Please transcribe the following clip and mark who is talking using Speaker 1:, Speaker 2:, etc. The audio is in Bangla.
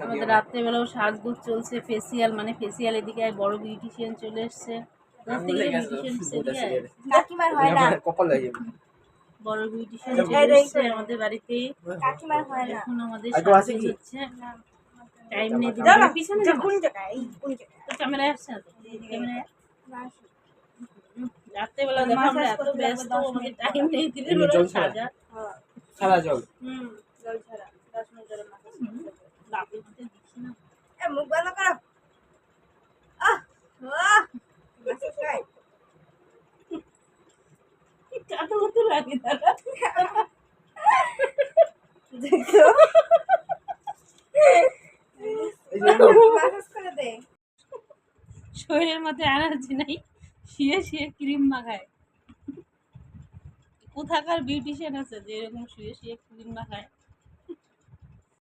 Speaker 1: আমাদের রাত্রেবেলাও সাজগোজ চলছে, ফেসিয়াল মানে ফেসিয়াল। এদিকে বড় বিউটিশিয়ান চলে এসছে।
Speaker 2: কাকিমার হয় না,
Speaker 1: বড় বিউটিশিয়ান চলে এসছে আমাদের বাড়িতে।
Speaker 2: কাকিমার হয় না।
Speaker 1: এখন আমাদের সাজগোজ হচ্ছে, টাইম নেই। পিছনে
Speaker 2: কোন জায়গায়? এই কোন জায়গায়?
Speaker 1: ক্যামেরায় আসছে না তো? ক্যামেরায় রাত্রেবেলা দেখো আমরা এত ব্যস্ত, আমাদের টাইম নেই। দিনের বেলা সাজা
Speaker 3: সারা জল
Speaker 2: জল ছাড়া 10 মিনিট ধরে মাথায়
Speaker 1: লাভের মধ্যে দিচ্ছি না।
Speaker 2: মুখ বন্ধ করো। মাসাজ খাই
Speaker 1: কাটো মতো লাগে দাদা।
Speaker 2: দেখো মাসাজ করে দে।
Speaker 1: শরীরের মধ্যে এনার্জি নাই, শুয়ে শুয়ে ক্রিম মাখায়। কোথাকার বিউটিশিয়ান আছে যে এরকম শুয়ে শুয়ে ক্রিম মাখায়?